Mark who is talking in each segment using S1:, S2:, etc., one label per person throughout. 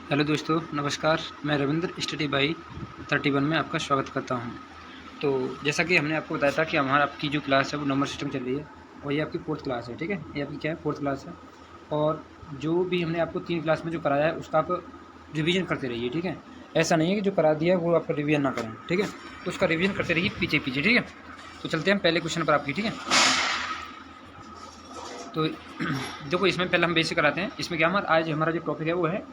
S1: Hello दोस्तों, नमस्कार। मैं रविंद्र स्टडी बाई 31 में आपका स्वागत करता हूं। तो जैसा कि हमने आपको बताया था कि हमारा आपकी जो क्लास है वो नंबर सिस्टम चल रही है और ये आपकी 4th क्लास है, ठीक है। ये आपकी क्या है, 4th क्लास है। और जो भी हमने आपको 3 क्लास में जो कराया है उसका आप रिवीजन करते रहिए, ठीक है। ऐसा नहीं है कि जो करा दिया है वो आपका रिवीजन ना करें, ठीक है। तो उसका रिवीजन करते रहिए पीछे पीछे, ठीक है। तो चलते हैं पहले क्वेश्चन पर आपकी, ठीक है। तो देखो, इसमें पहले हम बेसिक कराते हैं। इसमें क्या आज हमारा जो टॉपिक है वो है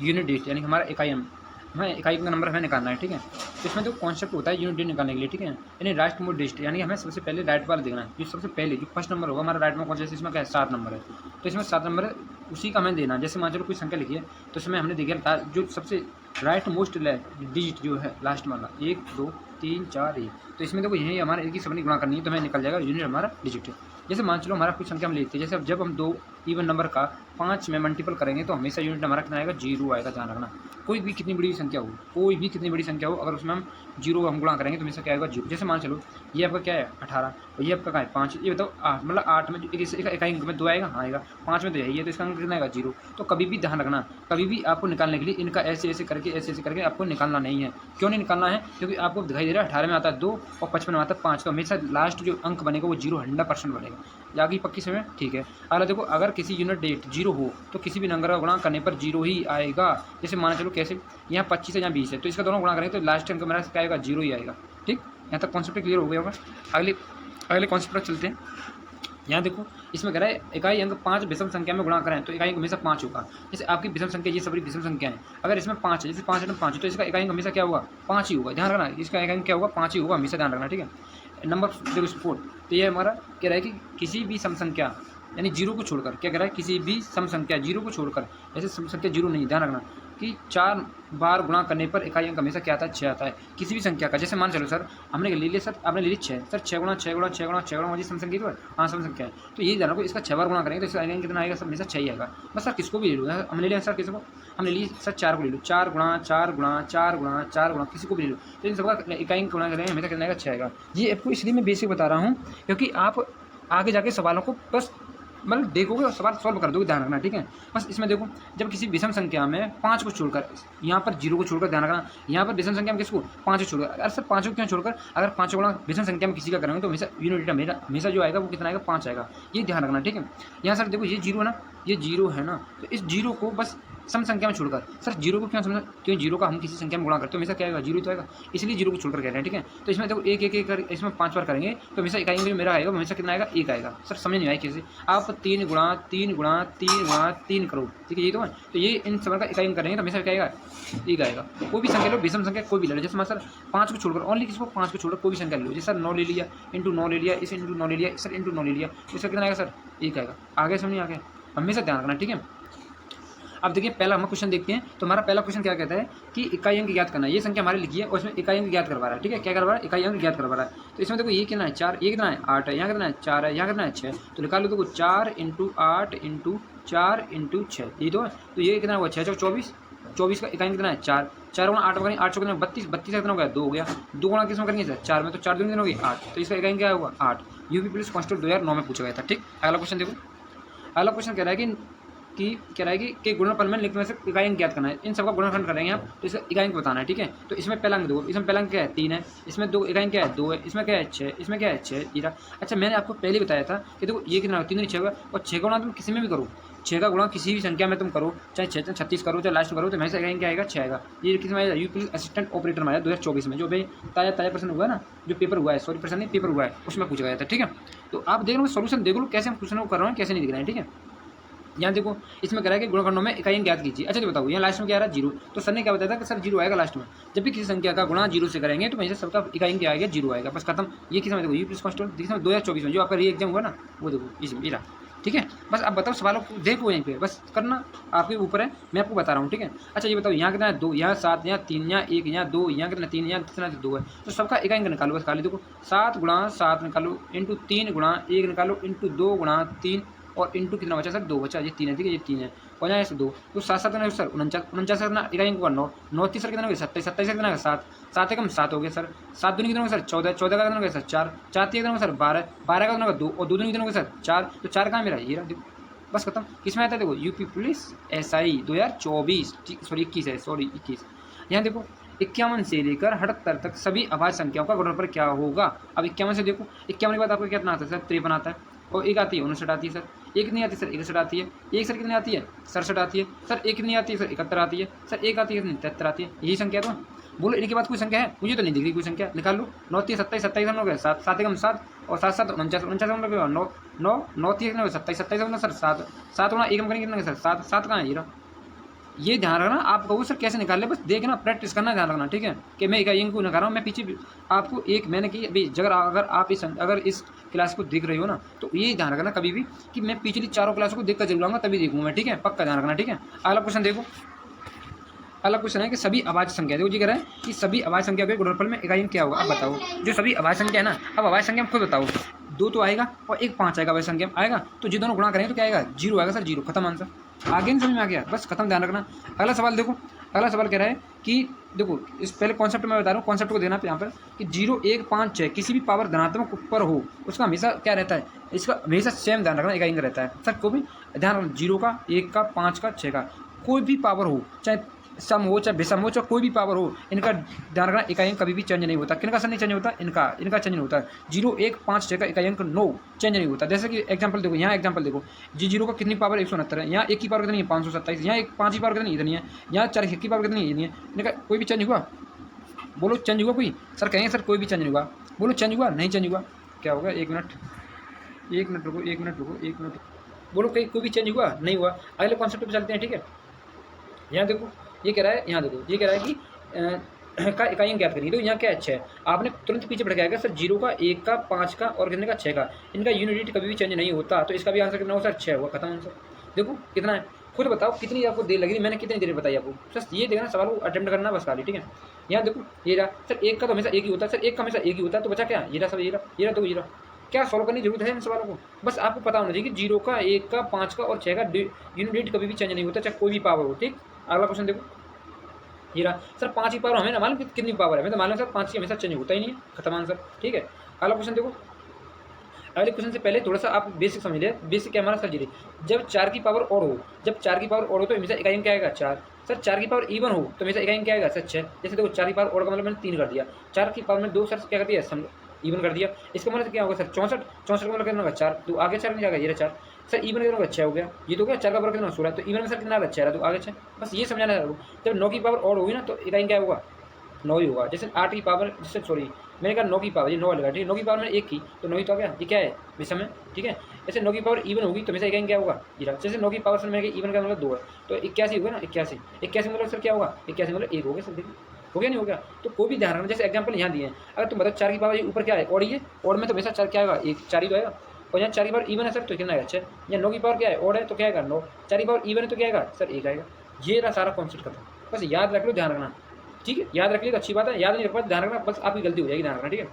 S1: यूनिट डिजिट, यानी हमारा इकाई अंक। हमें इकाई का नंबर हमें निकालना है, ठीक है। तो इसमें जो कॉन्सेप्ट होता है यूनिट डिजिट निकालने के लिए, ठीक है, यानी राइट मोड डिजिट, यानी हमें सबसे पहले राइट वाला देखना है। जो सबसे पहले जो फर्स्ट नंबर होगा हमारा राइट में, कौन सा, इसमें क्या है, 7 नंबर है। तो इसमें 7 नंबर है, उसी का हमें देना है। जैसे मान चलो कोई संख्या लिखी है, तो इसमें हमने देखा जो सबसे राइट मोस्ट डिजिट जो है लास्ट वाला 1 2 3 4 1। तो इसमें देखो यही हमारा एक ही सबने गुणा करनी है, तो हमें निकल जाएगा यूनिट हमारा डिजिट है। जैसे मान चलो हमारा कुछ संख्या हम लेते हैं, जैसे अब जब हम 2 इवन नंबर का 5 में मल्टीपल करेंगे तो हमेशा यूनिट हमारा कितना आएगा, 0 आएगा। ध्यान रखना, कोई भी कितनी बड़ी संख्या हो, कोई भी कितनी बड़ी संख्या हो, अगर उसमें हम 0 हम गुणा करेंगे तो हमेशा क्या आएगा, 0। जैसे मान चलो ये आपका क्या है 18 और ये आपका क्या है 5। ये बताओ 8, मतलब 8 में इकाई अंक में 2 आएगा, हाँ आएगा। 5 में तो यही है, तो इसका अंक कितना आएगा, 0। तो कभी भी ध्यान रखना, कभी भी आपको निकालने के लिए इनका ऐसे ऐसे करके आपको निकालना नहीं है। क्यों नहीं निकालना है, क्योंकि आपको दिखाई दे रहा है 18 में आता है 2 और 55 में आता है 5। तो हमेशा लास्ट जो अंक बनेगा वो 0 100% बनेगा। आगे पक्की समय, ठीक है। अगला देखो, अगर किसी यूनिट डेट 0 हो तो किसी भी नंबर का गुणा करने पर 0 ही आएगा। जैसे मान चलो कैसे, यहाँ 25 है, यहाँ 20 है, तो इसका दोनों गुणा करेंगे तो लास्ट अंक मेरा क्या आएगा, 0 ही आएगा। ठीक, यहाँ तक कॉन्सेप्ट क्लियर हो गया होगा। अगले अगले कॉन्सेप्ट पर चलते हैं। यहाँ देखो, इसमें कह रहा है इकाई अंक 5 विषम संख्या में गुणा करें तो इकाई अंक हमेशा 5 होगा। जैसे आपकी विषम संख्या, ये सभी विषम संख्या है, अगर इसमें 5 है, जैसे 5 है 5 तो इसका इकाई अंक हमेशा क्या होगा, 5 ही होगा। ध्यान रखना, इसका इकाई अंक क्या होगा, 5 ही होगा, हमेशा ध्यान रखना, ठीक है। नंबर देखो 4, तो ये हमारा कह रहा है कि किसी भी सम संख्या, यानी 0 को छोड़कर, क्या कह रहा है, किसी भी सम संख्या 0 को छोड़कर, ऐसे सम संख्या 0 नहीं, ध्यान रखना, कि 4 बार गुणा करने पर इकाई अंक हमेशा क्या आता है, 6 आता है। किसी भी संख्या का, जैसे मान चलो सर हमने ले लिया, सर आपने ले ली 6, सर 6 गुणा 6 गुणा 6 गुणा 6 गुणा मुझे सम संख्या तो है, हाँ सम संख्या है। तो यही ध्यान रखो, इसका 6 बार गुणा करेंगे तो इसका इकाई अंक कितना आएगा, सर हमेशा 6 ही आएगा। बस सर किसको भी ले लो, हमने लिया सर किसी को, हमने ली सर 4 को ले लो, 4 गुणा 4 गुणा 4 गुणा 4 गुणा, किसी को भी ले लो, तो इन सबका इकाई अंक गुणा करेंगे हमेशा कितना आएगा, 6 आएगा। ये आपको इसलिए मैं बेसिक बता रहा हूँ क्योंकि आप आगे जाके सवालों को बस मतलब देखोगे और सवाल सॉल्व कर दोगे, ध्यान रखना, ठीक है। बस इसमें देखो, जब किसी विषम संख्या में 5 को छोड़कर, यहाँ पर 0 को छोड़कर, ध्यान रखना, यहाँ पर विषम संख्या में किसको, 5 को छोड़कर, अगर सर 5 को क्यों छोड़कर, अगर 5 गुणा विषम संख्या में किसी का करेंगे तो हमेशा यूनिट हमेशा जो आएगा वो कितना आएगा, 5 आएगा। ये ध्यान रखना, ठीक है। यहाँ सर देखो, ये 0 है ना, ये 0 है ना, तो इस 0 को बस सम संख्या में छोड़कर, सर 0 को क्यों समझा, क्यों 0 का हम किसी संख्या में गुणा करते हैं हमेशा क्या आएगा, 0 तो आएगा, इसलिए 0 को छोड़कर कह रहे हैं, ठीक है। तो इसमें देखो एक एक एक कर, इसमें 5 बार करेंगे तो हमेशा इकाई जो मेरा आएगा हमेशा कितना आएगा, 1 आएगा। सर समझ नहीं आया कैसे, आप 3 गुणा 3 गुणा 3 गुणा 3 करो, ठीक है, ये तो है। तो ये इन सब का इकाई करेंगे तो हमेशा क्या आएगा, 1 आएगा। कोई भी संख्या लो, विषम संख्या कोई भी ले लो, जैसे सर 5 को छोड़कर, ओनली किसको, 5 को छोड़कर कोई भी संख्या ले लो, जैसे सर 9 ले लिया, इंटू 9 ले लिया, इसे इंटू 9 ले लिया, सर इंटू 9 ले लिया, इसका कितना आएगा सर, 1 आएगा। आगे समझ नहीं, आगे हमेशा ध्यान रखना, ठीक है। अब देखिए पहला हम क्वेश्चन देखते हैं। तो हमारा पहला क्वेश्चन क्या कहता है कि इकाई अंक ज्ञात करना है। ये संख्या हमारी लिखी है और इसमें इकाई अंक ज्ञात करवा रहा है, ठीक है। क्या करवा रहा है, इकाई अंक ज्ञात करवा रहा है। तो इसमें देखो ये कितना है, 4, ये कितना है 8 है, यहाँ कितना है 4 है, यहाँ कितना है 6। तो निकाल लो, देखो 4 इंटू 8 इंटू 4 इंटू 6, ये तो है। तो ये कितना हुआ, 6 6 24, 24 का इकाई अंक कितना है 4, 4 गुणा 8 करेंगे, 8 कितना 32, 32 का कितना हो गया 2 हो गया, 2 गुणा किस में करेंगे सर 4 में, तो 4 2 कितना हो गई 8, तो इसका इकाई क्या हुआ 8। यूपी पुलिस कांस्टेबल 2009 में पूछा गया था, ठीक। अगला क्वेश्चन देखो, अगला क्वेश्चन कह रहा है कि कह रहा है कि गुणनफल में लिखने से इकाई अंक ज्ञात करना है। इन सबका गुणनफल करेंगे आप, तो इसका इकाई अंक बताना है, ठीक है। तो इसमें पहला अंक देखो, इसमें पहला अंक क्या है 3 है, इसमें दो इकाई अंक क्या है 2 है, इसमें क्या है 6, इसमें क्या है 6 ये रहा। अच्छा मैंने आपको पहले ही बताया था कि देखो ये कितना 3 6 होगा, और 6 का गुणा तुम किसी में भी करो, 6 का गुणा किसी भी संख्या में तुम करो, चाहे 6 36 करो, चाहे लास्ट करो, तो हमेशा इकाई क्या आएगा 6 आएगा। ये किस में आएगा, यूपी असिस्टेंट ऑपरेटर में आया 2024 में, जो भाई ताजा प्रश्न हुआ है ना, जो पेपर हुआ है, सॉरी प्रश्न नहीं पेपर हुआ है, उसमें पूछा गया था, ठीक है। तो आप देख लो सोल्यूशन देख लो कैसे हम क्वेश्चन को कर रहे हैं, कैसे नहीं दिख रहे हैं, ठीक है। यहाँ देखो, इसमें कह रहा है कि गुणनखंडों में इकाई अंक ज्ञात कीजिए। अच्छा तो बताओ, यहाँ लास्ट में क्या आ रहा है 0, तो सर ने क्या बताया था कि सर 0 आएगा लास्ट में। जब भी किसी संख्या का गुणा 0 से करेंगे तो वैसे सबका इकाई अंक क्या आएगा, 0 आएगा, बस खत्म। ये किस में देखो, ये प्लस कांस्टेंट देखिए 2024 में जो आपका री एग्जाम हुआ ना, वो देखो इसमें ये रहा, ठीक है। बस अब बताओ सवालों को देखो, यहीं पे बस करना आपके ऊपर है, मैं आपको बता रहा हूँ, ठीक है। अच्छा ये बताओ, यहाँ कितना है 2, यहाँ 7, यहाँ 3, यहाँ 1, यहाँ 2, यहाँ कितना 3, यहाँ कितना 2 है, तो सबका इकाई अंक निकालो, बस खाली देखो 7 गुणा 7 निकालो, इंटू 3 गुणा 1 निकालो, इंटू 2 गुणा 3, और इंटू कितना बचा सर 2 बचा, ये 3 है, ठीक है, ये 3 है, और यहाँ से 2, तो 7 7 सर 49 कितना इकाई अंक 9 9 3 सर कितना हो गया 27, 27 कितना 7 7 एकम 7 हो गया सर, 7 दूनी कितना हो गया सर 14, 14 का कितना हो गया सर 4, 4 3 कितना हो गया सर 12, 12 का कितना होगा 2, और 2 दूनी कितना हो गया सर 4, तो 4 कहाँ मेरा ये रहा देखो, बस खत्म। किसमें आता है देखो, यूपी पुलिस SI 2024 सॉरी 21 है, सॉरी 21। यहाँ देखो 51 से लेकर 78 तक सभी अभाज्य संख्याओं का गुणनफल क्या होगा। अब 51 से देखो, 51 के बाद आपको कितना आता है सर, 53 आता है, और एक आती है 59 आती है सर, एक कितनी आती है सर, 61 आती है, एक सर कितनी आती है, 67 आती है सर, एक कितनी आती है सर, 71 आती है सर, एक आती है 73 आती है। यही संख्या तो बोलो, इनके बाद कोई संख्या है, मुझे तो नहीं दिख रही कोई संख्या, निकाल लो। 9 3 27 27 हम लोग गए, 7 7 एकम 7 और 7 7 49 49 हम लोग 9 9 9 3 27 27 हम लोग सर 7 7 गुना एकम करेंगे कितना सर, 7 7 कहाँ है, ये ध्यान रखना। आप कहो सर कैसे निकाल ले, बस देखना, प्रैक्टिस करना, ध्यान रखना, ठीक है, कि मैं इकाइयों को निकाल रहा हूँ। मैं पीछे आपको एक मैंने की अभी, अगर आप अगर इस क्लास को देख रहे हो ना, तो ये ध्यान रखना कभी भी कि मैं पिछली चारों क्लासों को देख कर जरूर आऊँगा, तभी देखूँगा मैं, ठीक है, पक्का ध्यान रखना, ठीक है। अगला क्वेश्चन देखो, अगला क्वेश्चन है कि सभी अभाज्य संख्या, देखो जी कह रहा है कि सभी अभाज्य संख्या के गुणनफल में इकाई क्या होगा। अब बताओ, जो सभी अभाज्य संख्या है ना, अब अभाज्य संख्या में खुद बताओ, 2 तो आएगा और 1 5 आएगा, अभाज्य संख्या में आएगा, तो जो दोनों गुणा करेंगे तो क्या आएगा, 0 आएगा सर, 0, खत्म आंसर। आगे नहीं समझ में आ गया, बस खत्म, ध्यान रखना। अगला सवाल देखो, अगला सवाल कह रहा है कि देखो, इस पहले कॉन्सेप्ट में बता रहा हूँ, कॉन्सेप्ट को देना यहाँ पर कि 0 1 5 6 किसी भी पावर धनात्मक ऊपर हो, उसका हमेशा क्या रहता है, इसका हमेशा सेम ध्यान रखना, इकाई का रहता है सर। को भी ध्यान रखना, 0 का 1 का 5 का 6 का कोई भी पावर हो, चाहे सम हो चाहे विषम हो, चाहे कोई भी पावर हो, इनका ध्यान रखना, इकाई कभी भी चेंज नहीं होता। किनका सर नहीं चेंज होता, इनका चेंज नहीं होता। 0 1 5 6 का इकाई अंक 9 चेंज नहीं होता। जैसे कि एग्जांपल देखो, यहाँ एग्जांपल देखो, जी 0 का कितनी पावर 169 है, यहाँ 1 की पावर कितनी है 527, यहाँ 5 की पावर कितनी इतनी है, यहाँ 4 की पावर कितनी इतनी है, इनका कोई भी चेंज हुआ, बोलो चेंज हुआ कोई, सर कहेंगे सर कोई भी चेंज नहीं हुआ, बोलो चेंज हुआ, नहीं चेंज हुआ, क्या होगा, 1 मिनट रुको, बोलो कहीं कोई भी चेंज हुआ, नहीं हुआ। अगले कॉन्सेप्ट पर चलते हैं, ठीक है। यहाँ देखो ये कह रहा है, यहाँ देखो ये कह रहा है कि का इकाइयाँ ज्ञात करिए, तो यहाँ क्या अच्छा है, आपने तुरंत पीछे बढ़ के आएगा सर, 0 का 1 का 5 का और कितने का 6 का, इनका यूनिट कभी भी चेंज नहीं होता, तो इसका भी आंसर कितना होगा सर, 6 होगा, खत्म आंसर। देखो कितना है, खुद बताओ कितनी आपको देर लगी, मैंने कितनी देर बताई आपको, बस ये देखना, सवाल को अटेम्प्ट करना बस खाली, ठीक है। यहाँ देखो ये रहा सर, 1 का तो हमेशा एक ही होता है सर, 1 का हमेशा एक ही होता है, तो बचा क्या, ये रहा सर, ये रहा तो ये रहा, क्या सॉल्व करने की जरूरत है इन सवालों को, बस आपको पता होना चाहिए कि 0 का 1 का 5 का और 6 का यूनिट कभी भी चेंज नहीं होता, चाहे कोई भी पावर हो, ठीक। अगला क्वेश्चन देखो, ये रहा सर, 5 की पावर हमें ना मालूम कितनी पावर है, हमें तो मालूम सर 5 की हमेशा चेंज होता ही नहीं है, खत्म आंसर, ठीक है। अगला क्वेश्चन देखो, अगले क्वेश्चन से पहले थोड़ा सा आप बेसिक समझ ले, बेसिक क्या हमारा सर जी, जब 4 की पावर और हो, जब 4 की पावर और हो तो हमेशा इकाई क्या आएगा 4, सर 4 की पावर इवन हो तो हमेशा इकाई क्या आएगा सर 6। जैसे देखो 4 की पावर और का मतलब मैंने 3 कर दिया, 4 की पावर में 2 सर क्या कर दिया, इवन कर दिया, इसका मतलब क्या होगा सर 64, 64 का मतलब कितना होगा 4, तो आगे 4 नहीं जाएगा, ये 4 सर, इवन कितना होगा 6 हो गया, ये तो क्या 4 का पावर कितना 16, तो इवन में सर कितना आएगा 6, तो आगे 6, बस ये समझाना है। जब 9 की पावर और होगी ना तो इकाई क्या होगा 9 ही होगा। जैसे 8 की पावर, जैसे सॉरी मैंने कहा 9 की पावर, ये 9 लगा, ठीक है, 9 की पावर में 1 की तो 9 ही तो आ गया, ये क्या है विषम है, ठीक है। जैसे 9 की पावर इवन होगी तो हमेशा इकाई क्या होगा, ये जैसे 9 की पावर सर मैंने इवन का मतलब 2 है, तो 81 होगा ना, 81 मतलब सर क्या होगा, 81 मतलब 1 हो गया सर, देखिए हो गया नहीं हो गया, तो कोई भी ध्यान रखना। जैसे एग्जाम्पल यहाँ दिए हैं, अगर तुम बताओ 4 की पावर ऊपर क्या है और, ये और में तो हमेशा 4 क्या आएगा, 1 4 ही तो आएगा, और यहाँ 4 की पावर इवन है सर तो कितना आएगा 6, या 9 की पावर क्या है और है तो क्या आएगा 9, 4 की पावर इवन है तो क्या आएगा सर 1 आएगा। ये रहा सारा कॉन्सेप्ट खत्म, बस याद रख लो, ध्यान रखना, ठीक है, याद रख लिया तो अच्छी बात है, याद नहीं रख पाए ध्यान रखना, बस आपकी गलती हो जाएगी, ध्यान रखना, ठीक है।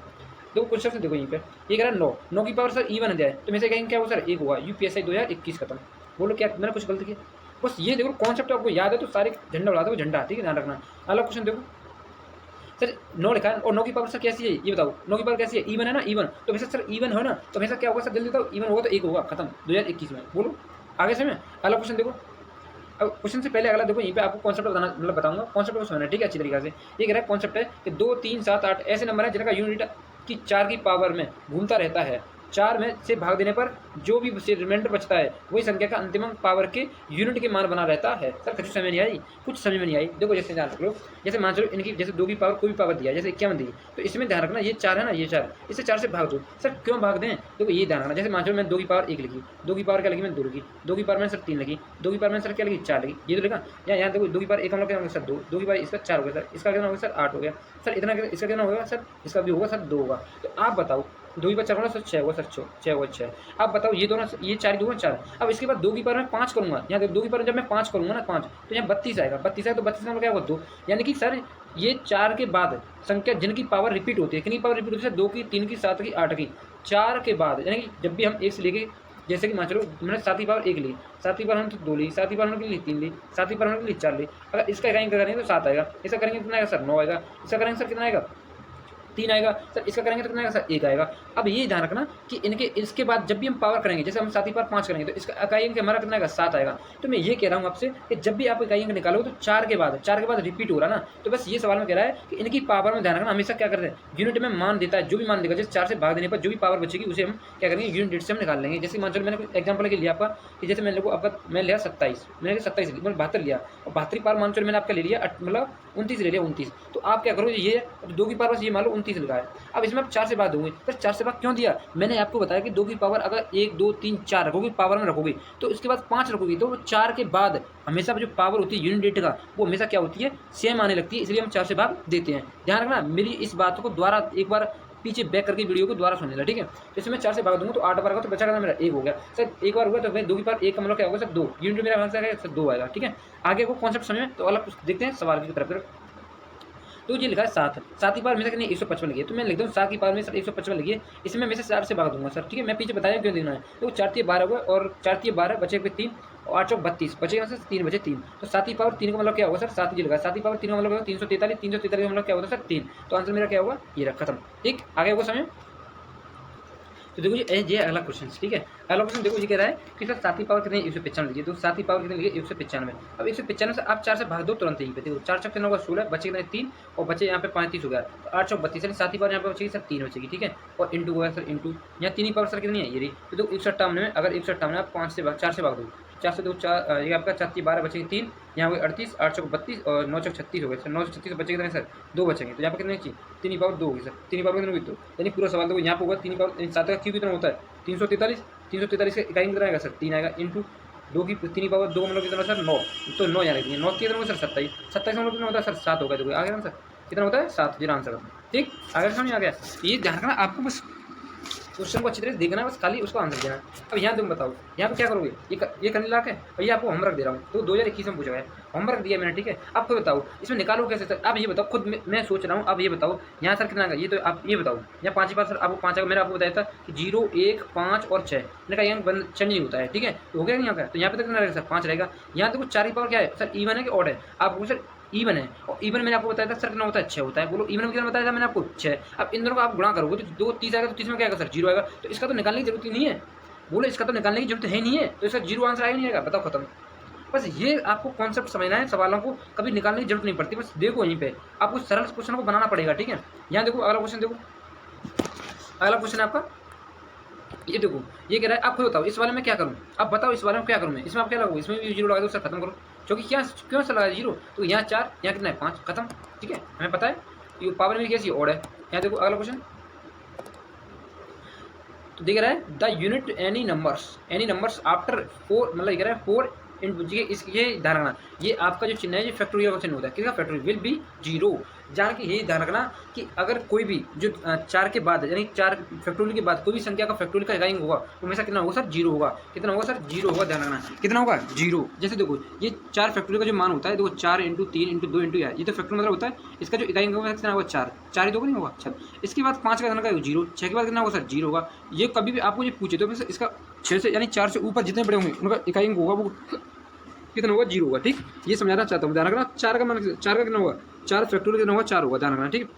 S1: देखो क्वेश्चन से देखो यहीं पे ये कह रहा है 9 की पावर सर इवन जाए तो मेरे से कहेंगे क्या होगा सर 1 होगा, UPSI 2021 खत्म। बोलो क्या मैंने कुछ गलती किया, बस ये देखो कॉन्सेप्ट आपको याद है तो सारे झंडा उड़ा दो, झंडा, ठीक है, ध्यान रखना। अगला क्वेश्चन देखो सर 9 लिखा है और 9 की पावर सर कैसी है, ये बताओ 9 की पावर कैसी है, इवन है ना, इवन तो हमेशा सर इवन है ना, तो हमेशा क्या होगा सर जल्दी बताओ, इवन होगा तो 1 होगा, खत्म 2021 में। बोलो आगे से मैं अगला क्वेश्चन देखो, अब क्वेश्चन से पहले अगला देखो यहीं पे आपको कॉन्सेप्ट बताना, मतलब बताऊंगा कॉन्सेप्ट को समझना, ठीक है, अच्छी तरीके से। ये कह रहा है कॉन्सेप्ट है कि 2 3 7 8 ऐसे नंबर है जिनका यूनिट की 4 की पावर में घूमता रहता है, 4 में से भाग देने पर जो भी रिमाइंडर बचता है वही संख्या का अंतिम पावर के यूनिट के मान बना रहता है। सर कुछ समझ नहीं आई, कुछ समझ में नहीं आई, देखो जैसे ध्यान रख लो, जैसे मान चलो इनकी जैसे 2 की पावर कोई भी पावर दिया, जैसे 51 दी, तो इसमें ध्यान रखना ये 4 है ना, ये 4 इसे 4 से भाग दो, सर क्यों भाग दें, देखो ये ध्यान रखना। जैसे मान चलो मैं 2 की पावर 1 लिखी, 2 की पावर क्या लिखी, मैं 2 लिखी, 2 की पावर में सर 3 लिखी, 2 की पावर में सर क्या लिखी 4 लिखी, ये तो लिखा, यहाँ देखो 2 की पावर 1 हम लोग क्या होगा सर 2, 2 की पावर इसका 4 हो गया सर, इसका कितना होगा सर 8 हो गया सर, इतना इसका कितना होगा सर, इसका भी होगा सर 2 होगा। तो आप बताओ 2 की पावर 4 होगा सर 6 होगा सर, 6 होगा 6। आप बताओ ये दोनों, ये 4 ही 2 4, अब इसके बाद 2 की पावर में 5 करूँगा, यहाँ देखो 2 की पावर जब मैं 5 करूँगा ना 5 तो यहाँ 32 आएगा, 32 आएगा तो 32 में क्या होगा 2, यानी कि सर ये 4 के बाद संख्या जिनकी पावर रिपीट होती है, कितनी पावर रिपीट होती है, 2 की 3 की 7 की 8 की, 4 के बाद, यानी कि जब भी हम 1 से लेके, जैसे कि मान चलो मैंने 7 की पावर 1 ली, 7 की पावर हम तो 2 ली, 7 की पावर हमने ली 3 ली, 7 की पावर हमने ली 4 ली, अगर इसका करेंगे तो 7 आएगा, इसका करेंगे कितना आएगा सर 9 आएगा, इसका करेंगे सर कितना आएगा 3 आएगा सर, इसका करेंगे तो कितना आएगा सर 1 आएगा। अब ये ध्यान रखना कि इनके इसके बाद जब भी हम पावर करेंगे, जैसे हम 7 की पावर 5 करेंगे तो इसका इकाई अंक हमारा कितना आएगा 7 आएगा। तो मैं ये कह रहा हूँ आपसे कि जब भी आप इकाई अंक निकालोगे तो 4 के बाद रिपीट हो रहा ना, तो बस ये सवाल में कह रहा है कि इनकी पावर में ध्यान रखना, हमेशा क्या करते हैं यूनिट में मान देता है, जो भी मान देगा जैसे 4 से भाग देने पर जो भी पावर बचेगी उसे हम क्या करेंगे यूनिट डेट से हम निकाल लेंगे। जैसे मान चलो मैंने एग्जाम्पल के लिया आपका कि जैसे मैंने आपका मैं लिया 27, मैंने 27 मैंने 72 लिया और 72 पावर मान चलो मैंने आपका ले लिया मतलब 29 ले लिया 29, तो आप क्या करो ये 2 की पावर बस ये मान लो 29 लिखा है। अब इसमें आप 4 से भाग दोगे, पर 4 से भाग क्यों दिया, मैंने आपको बताया कि 2 की पावर अगर 1 2 3 4 रखोगे पावर में रखोगे तो इसके बाद 5 रखोगे तो 4 के बाद हमेशा जो पावर होती है यूनिट डेट का वो हमेशा क्या होती है सेम आने लगती है, इसलिए हम 4 से भाग देते हैं। ध्यान रखना मेरी इस बात को दोबारा एक बार पीछे बैक करके वीडियो को दोबारा सुन लेना, ठीक है। जैसे मैं 4 से भाग दूंगा तो 8 बार होगा तो बचा करना मेरा 1 हो गया सर, एक बार हुआ तो फिर 2 की पावर 1 का मतलब क्या होगा सर 2, यूनिट मेरा आंसर है सर 2 आएगा, ठीक है। आगे को कॉन्सेप्ट समझ तो अलग देखते हैं सवाल की तरफ। तो ये लिखा है 7 की पावर में से 155 लिखिए, तो मैं लिख दूँ 7 की पावर में सर 155 लिखिए, इसमें मैं से 4 से भाग दूंगा सर, ठीक है। मैं पीछे बताया क्यों देना है, तो 4 3 12 होगा और 4 3 12 बचे 3 और 8 32 बचेगा सर 3 बचे 3, तो 7 की पावर 3 का मतलब क्या होगा सर 7 ये लिखा है, 7 की पावर 3 का मतलब होगा 343, 343 का मतलब क्या होगा सर 3, तो आंसर मेरा क्या होगा ये रखा खत्म, ठीक। आगे होगा समय। तो देखो ये अगला क्वेश्चन, ठीक है। अगला क्वेश्चन देखो ये कह रहा है कि सर 7 की पावर कितनी 195 लीजिए, तो 7 की पावर कितनी लीजिए 195। अब 195 से आप 4 से भाग दो तुरंत यहीं पे, देखो 4 चौक कितना होगा 16, बचे कितने 3 और बचे यहाँ पे 35 हो गया, तो 8 चौक 32, 7 की पावर यहाँ पे बचेगी सर 3 बचेगी, ठीक है। और इंटू होगा सर इंटू यहाँ 3 की पावर सर कितनी है ये रही, तो देखो 157 में अगर 157 में आप 4 से भाग दो, 4 से 2 4 ये आपका 4 12 बचेगी 3, यहाँ हुए 38, 8 चौक 32 और 9 चौक 36 हो गए सर, 9 चौक 36 बचे कितने सर 2 बचेंगे, तो यहाँ पे कितने चाहिए 3 की पावर 2 होगी सर, 3 की पावर कितनी होगी 2, यानी पूरा सवाल देखो यहाँ पे होगा 3 की पावर 7 का क्यों कितना होता है 343, 343 का इकाई कितना आएगा सर 3 आएगा, इंटू 2 की 3 की पावर 2 मतलब कितना सर 9, तो 9 यहाँ लिखिए, 9 कितना होगा सर 27, 27 का मतलब कितना होता है सर 7 होगा, देखो आगे ना सर कितना होता है 7, जीरो आंसर, ठीक। आगे समझ आ गया, ये ध्यान रखना आपको बस क्वेश्चन को अच्छी तरह से देखना है, बस खाली उसको आंसर देना है। अब यहाँ तुम बताओ यहाँ पे क्या करोगे, ये करने लायक है और ये आपको होमवर्क दे रहा हूँ, तो 2021 में पूछा गया होमवर्क दिया मैंने, ठीक है। आप खुद बताओ इसमें निकालो कैसे सर, आप ये बताओ खुद मैं सोच रहा हूँ, आप ये बताओ यहाँ सर कितना आएगा, ये तो आप ये बताओ यहाँ 5 के पास सर आपको 5 आएगा, मैंने आपको बताया था कि 0 1 5 और 6 मैंने कहा यहाँ बंद चेंज नहीं होता है, ठीक है, तो हो गया यहाँ का, तो यहाँ पे कितना रहेगा सर 5 रहेगा। यहाँ देखो 4 की पावर क्या है सर इवन है कि ऑड है, आपको सर इवन है, और इवन मैंने आपको बताया था सर कितना होता है 6 होता है, बोलो इवन में कितना बताया था मैंने आपको 6। अब इन दोनों को आप गुणा करोगे तो 2 30 आएगा, तो 30 में क्या आएगा सर 0 आएगा, तो इसका तो निकालने की जरूरत ही नहीं है, बोलो इसका तो निकालने की जरूरत है नहीं है, तो इसका 0 आंसर आएगा नहीं आएगा, बताओ खत्म। बस ये आपको कॉन्सेप्ट समझना है, सवालों को कभी निकालने की जरूरत नहीं पड़ती, बस देखो यहीं पे आपको सरल क्वेश्चन को बनाना पड़ेगा, ठीक है। यहाँ देखो अगला क्वेश्चन, देखो अगला क्वेश्चन है आपका, ये देखो ये कह रहा है आप खुद बताओ इस वाले में क्या करूँ, आप बताओ इस वाले में क्या करूँ मैं, इसमें आप क्या लगाओ, इसमें भी 0 लगा दो सर खत्म करो, क्योंकि क्या क्यों से लगा 0, तो यहाँ 4 यहाँ कितना है 5 खत्म, ठीक है, हमें पता है ये पावर में कैसी ऑड है। यहाँ देखो अगला क्वेश्चन, तो दिख रहा है the unit any numbers after 4 मतलब ये कह रहा है 4 इंटू ये ध्यान रखना, ये आपका जो चिन्ह है ये फैक्टोरियल का चिन्ह होता है, किसका फैक्टोरियल विल बी 0, जान के यही ध्यान रखना कि अगर कोई भी जो 4 के बाद यानी 4 फैक्टोरियल के बाद कोई भी संख्या का फैक्टोरियल का इकाई होगा तो हमेशा कितना होगा सर 0 होगा, कितना होगा सर 0 होगा, ध्यान रखना कितना होगा 0। जैसे देखो ये 4 फैक्टोरियल का जो मान होता है देखो 4 इंटू 3 इंटू 2 इंटू ये तो फैक्टोरियल मतलब होता है, इसका जो इकाई होगा कितना होगा 4 ही तो नहीं होगा, अच्छा इसके बाद 5 का कितना 0, 6 के बाद कितना होगा सर 0 होगा। ये कभी भी आपको ये पूछे तो इसका 6 से यानी 4 से ऊपर जितने बड़े होंगे उनका इकाई होगा वो कितना होगा 0 होगा, ठीक। ये समझाना चाहता हूँ, ध्यान रखना 4 का मान 4 का कितना होगा 4 फैक्टोरियल कितना होगा 4 होगा, ध्यान रखना, ठीक।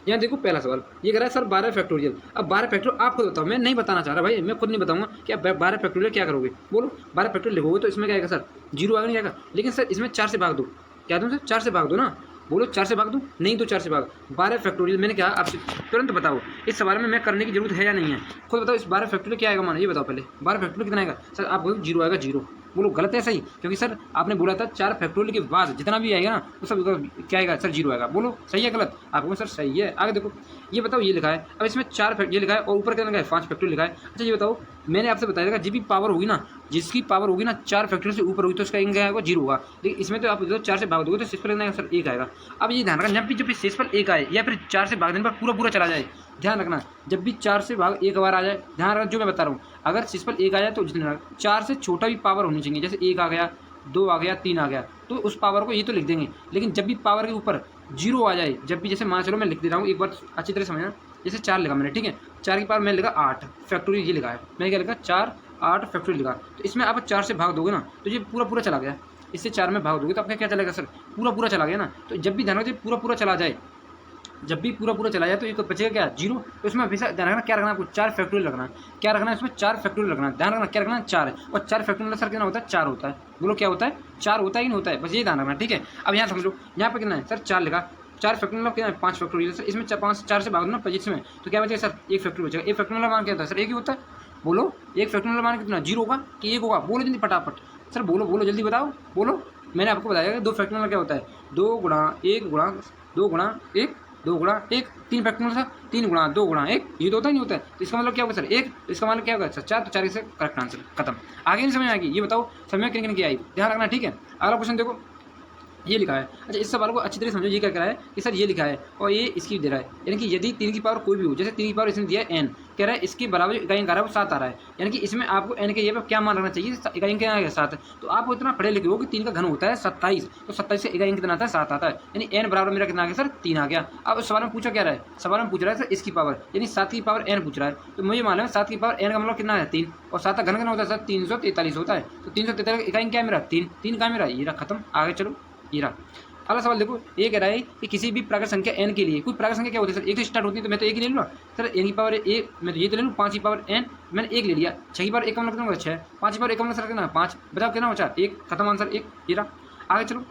S1: यहाँ देखो पहला सवाल ये कह रहा है सर 12 फैक्टोरियल, अब 12 फैक्टोरियल आप खुद बताओ, मैं नहीं बताना चाह रहा भाई, मैं खुद नहीं बताऊंगा कि आप 12 फैक्टोरियल क्या करोगे, बोलो 12 फैक्टोरियल लिखोगे तो इसमें क्या आएगा सर 0 आएगा नहीं आएगा, लेकिन सर इसमें 4 से भाग दो, क्या तुम सर 4 से भाग दो ना, बोलो 4 से भाग दूँ, नहीं तो 4 से भाग 12 फैक्टोरियल मैंने कहा आपसे तुरंत बताओ इस सवाल में मैं करने की जरूरत है या नहीं है, खुद बताओ इस 12 फैक्टोरियल क्या आएगा मान ये बताओ पहले 12 फैक्टोरियल कितना आएगा सर, आप बोलो 0 आएगा 0, बोलो गलत है सही, क्योंकि सर आपने बोला था 4 फैक्टोरियल के बाद जितना भी आएगा ना वो सब क्या आएगा सर 0 आएगा, बोलो सही है गलत, आपको सर सही है। आगे देखो ये बताओ ये लिखा है, अब इसमें 4 ये लिखा है और ऊपर कितना लिखा है 5 फैक्टोरियल लिखा है। अच्छा ये बताओ मैंने आपसे बताया था जिसकी पावर होगी ना 4 फैक्टोरियल से ऊपर होगी तो उसका क्या आएगा 0 होगा, लेकिन इसमें तो आप 4 से भाग दोगे तो शेषफल कितना सर 1 आएगा। अब ये ध्यान रखना जब भी शेषफल 1 आए या फिर 4 से भाग देने पर पूरा चला जाए, ध्यान रखना जब भी 4 से भाग 1 बार आ जाए, ध्यान रखना जो मैं बता रहा हूँ, अगर शेषफल 1 आ जाए तो जितना 4 से छोटा भी पावर होनी चाहिए, जैसे 1 आ गया 2 आ गया 3 आ गया तो उस पावर को ये तो लिख देंगे, लेकिन जब भी पावर के ऊपर 0 आ जाए, जब भी जैसे मान चलो मैं लिख दे रहा हूँ एक बार अच्छी तरह समझना, जैसे 4 लिखा मैंने, ठीक है 4 की पावर मैंने लिखा 8 फैक्टोरियल ये लिखा है, मैंने क्या लिखा 4 8 फैक्टोरियल लिखा, तो इसमें आप 4 से भाग दोगे ना तो ये पूरा चला गया, इससे 4 में भाग दोगे तो आपका क्या चलेगा सर पूरा चला गया ना, तो जब भी ध्यान रखिए पूरा चला जाए जब भी पूरा पूरा चला जाए तो एक बचेगा क्या, 0। तो इसमें हमेशा ध्यान रखना क्या रखना आपको, 4 फैक्टोरियल रखना है। क्या रखना है इसमें, 4 फैक्टोरियल रखना है। ध्यान रखना क्या रखना है, 4 है। और 4 फैक्टोरियल सर कितना होता है, 4 होता है। बोलो क्या होता है, 4 होता है कि नहीं होता है, बस ये ध्यान रखना, ठीक है। अब यहाँ समझो, यहाँ पे कितना है सर, 4 लिखा, 4 फैक्टोरियल कितना है, 5 फैक्टोरियल सर। इसमें 4 से भाग दो ना 25 में, तो क्या बचेगा सर, 1 फैक्टोरियल बचेगा। 1 फैक्टोरियल मान क्या होता है सर, 1 ही होता है। बोलो 1 फैक्टोरियल मान कितना, 0 होगा कि 1 होगा, बोलो जल्दी फटाफट सर, बोलो बोलो जल्दी बताओ, बोलो। मैंने आपको बताया 2 फैक्टोरियल क्या होता है, 2 गुणा 1 गुणा 2 गुणा 1 2 गुणा 1, 3 फैक्टोरियल सर, 3 गुणा 2 गुणा 1, ये तो होता ही नहीं होता है। तो इसका मतलब क्या होगा सर, 1, तो इसका मतलब क्या होगा सर, 4, तो 4 से करेक्ट आंसर खत्म। आगे नहीं समझ आएगी, ये बताओ समय किन किन की आई, ध्यान रखना, ठीक है। अगला क्वेश्चन देखो, ये लिखा है। अच्छा, इस सवाल को अच्छी तरह समझो, ये क्या कह रहा है कि सर ये लिखा है और ये इसकी दे रहा है, यानी कि यदि 3 की पावर कोई भी हो, जैसे 3 की पावर इसने दिया है n, कह रहा है इसके बराबर इकाई अंक आ रहा है वो 7 आ रहा है, यानी कि इसमें आपको n के ये पे क्या मान रखना चाहिए, इकाई अंक क्या आ गया 7। तो आप इतना पढ़े लिखे हो कि 3 का घन होता है 27, तो 27 से इकाई अंक कितना आता है, 7 आता है, यानी n बराबर मेरा कितना आ गया सर, 3 आ गया। अब सवाल में पूछा क्या रहा है, सवाल में पूछ रहा है सर इसकी पावर, यानी 7 की पावर n पूछ रहा है, तो मुझे मालूम है 7 की पावर n का मतलब कितना है 3, और 7 का घन कितना होता है सर, 343 होता है। तो 343 इकाई क्या है मेरा, 3 का मेरा, ये रहा खत्म। आगे चलो, ये रहा अगला सवाल देखो, ये कह रहा है कि किसी भी प्राकृत संख्या n के लिए, कोई प्राकृत संख्या क्या होती है सर, 1 से स्टार्ट होती है, तो मैं तो 1 ही ले लूँगा सर, n की पावर 1, मैं तो ये तो ले लूँ 5 की पावर n, मैंने 1 ले लिया। 6 की पावर 1 का मतलब कितना होगा 6, 5 की पावर 1 का मतलब सर कितना 5, बताओ कितना बचा 1, खत्म आंसर 1, ये रहा। आगे चलो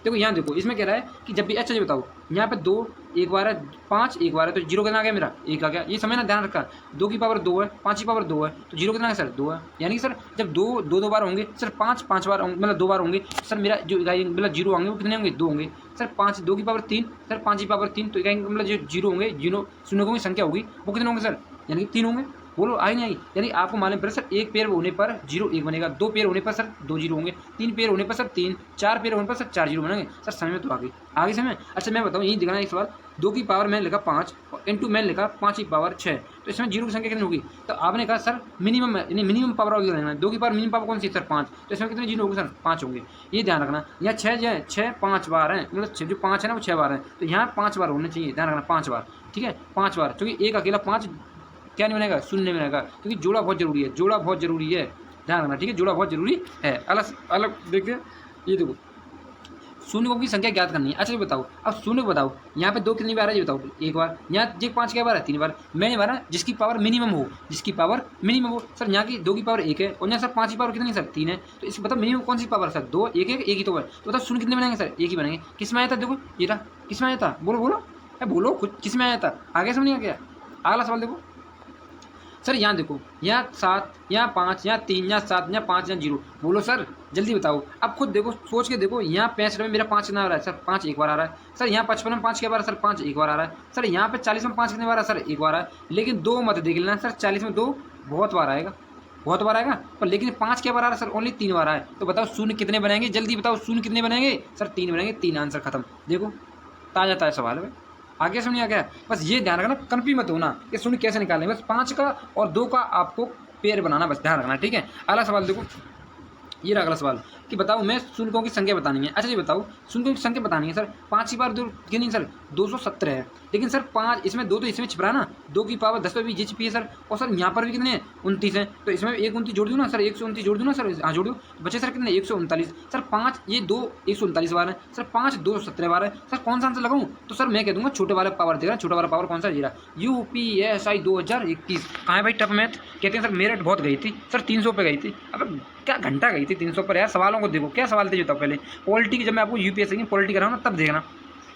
S1: देखो, यहाँ देखो इसमें कह रहा है कि जब भी, अच्छा ये बताओ, यहाँ पे 2 एक बार है, 5 एक बार है, तो 0 कितना आ गया मेरा, 1 आ गया। ये समझना, ध्यान रखा, 2 की पावर 2 है, 5 की पावर 2 है, तो 0 कितना है सर, 2 है। यानी कि सर जब 2 बार होंगे सर, 5 बार मतलब 2 बार होंगे सर, मेरा जो इकाई मतलब 0 होंगे वो कितने होंगे, 2 होंगे सर। 5 2 की पावर 3 सर, 5 की पावर 3, तो इकाई मतलब जो 0 होंगे, 0 शून्य की संख्या होगी वो कितने होंगे सर, यानी कि 3 होंगे। बोलो आई नहीं आई, यानी आपको मालूम पड़े सर, 1 पेयर होने पर 0 1 बनेगा, 2 पेयर होने पर सर 2 0 होंगे, 3 पेयर होने पर सर 3, 4 पेयर होने पर सर 4 0 बनेंगे सर। समय में तो आगे समय। अच्छा मैं बताऊँ, यही दिखाना एक सवाल, 2 की पावर मैंने लिखा 5 और इंटू मैंने लिखा 5 की पावर 6, तो इसमें 0 की संख्या कितनी होगी, तो आपने कहा सर मिनिमम, यानी मिनिमम पावर वाला लेना है। 2 की पावर मिनिमम पावर कौन सी सर, 5, तो इसमें कितने 0 होंगे सर, 5 होंगे। ये ध्यान रखना, यहाँ 6 जो है 6 5 बार है, मतलब जो 5 है ना वो 6 बार है, तो यहाँ 5 बार होने चाहिए, ध्यान रखना 5 बार, ठीक है 5 बार, क्योंकि एक अकेला 5 क्या नहीं बनेगा, शून्य नहीं बनेगा, क्योंकि जोड़ा बहुत जरूरी है, जोड़ा बहुत जरूरी है, ध्यान रखना, ठीक है, जोड़ा बहुत जरूरी है। अलग अलग देखते हैं, ये देखो शून्य की संख्या ज्ञात करनी है। अच्छा ये बताओ, अब शून्य बताओ, यहाँ पे 2 कितनी बार है ये बताओ, एक बार, यहाँ ये 5 क्या बार है, 3 बार। मैंने बार जिसकी पावर मिनिमम हो, जिसकी पावर मिनिमम हो सर, यहाँ की 2 की पावर 1 है और यहाँ सर 5 की पावर कितनी सर 3 है, तो इसको बताओ मिनिमम कौन सी पावर सर, 2 1 ही तो है, तो बताओ शून्य कितने बनेंगे सर, 1 ही बनेंगे। किस में आया था देखो, ये रहा, किस में आया था, बोलो बोलो बोलो खुद, किस में आया था, आगे समझ नहीं आ गया। अगला सवाल देखो सर, यहाँ देखो, यहाँ 7 यहाँ 5 यहाँ 3 यहाँ 7 यहाँ 5 यहाँ 0, बोलो सर जल्दी बताओ। अब खुद देखो, सोच के देखो, यहाँ 65 में मेरा 5 कितना आ रहा है सर, 5 एक बार आ रहा है सर। यहाँ 55 में 5 क्या बार है सर, 5 एक बार आ रहा है सर। यहाँ पे 40 में 5 कितने बार है सर, एक बार है। लेकिन 2 मत देख लेना सर, 40 में 2 बहुत बार आएगा, बहुत बार आएगा, पर लेकिन 5 क्या बार आ रहा है सर, ओनली 3 बार आए। तो बताओ शून्य कितने बनेंगे, जल्दी बताओ शून्य कितने बनेंगे सर, 3 बनेंगे, 3 आंसर खत्म। देखो ताजा ताजा सवाल है, आगे समझ आ गया। बस ये ध्यान रखना, कन्फ्यूज मत होना कि शून्य कैसे निकालें, बस 5 का और 2 का आपको पेयर बनाना, बस ध्यान रखना, ठीक है। अगला सवाल देखो, ये रहा अगला सवाल कि बताओ मैं शून्यों की संख्या बतानी है। अच्छा ये बताओ शून्यों की संख्या बतानी है सर, 5 की पावर 2 कितनी सर, 217 है, लेकिन सर 5 इसमें 2 तो इसमें छिप रहा है ना, 2 की पावर 10 पे भी ये छिपी है सर, और सर यहाँ पर भी कितने हैं 29 है, तो इसमें एक 29 जोड़ दूँ ना सर, 129 जोड़ दूँ ना सर, हाँ जोड़ दूँ, बचे सर कितने 139 सर। 5 ये 2 139 बार है सर, 5 217 बार है सर। कौन सा आंसर लगाऊँ, तो सर मैं कह दूँगा छोटे वाले पावर देगा, छोटा वाला पावर कौन सा जीरा, UPSI 2021। कहाँ है भाई टफ मैथ, कहते हैं सर मेरिट बहुत गई थी सर, 300 पे गई थी, अब क्या घंटा गई थी 300 पर यार। सवालों को देखो क्या सवाल थे जो, तब पहले पॉलिटी की, जब मैं आपको UPSC की पॉलिटी कराऊँ ना तब देखना,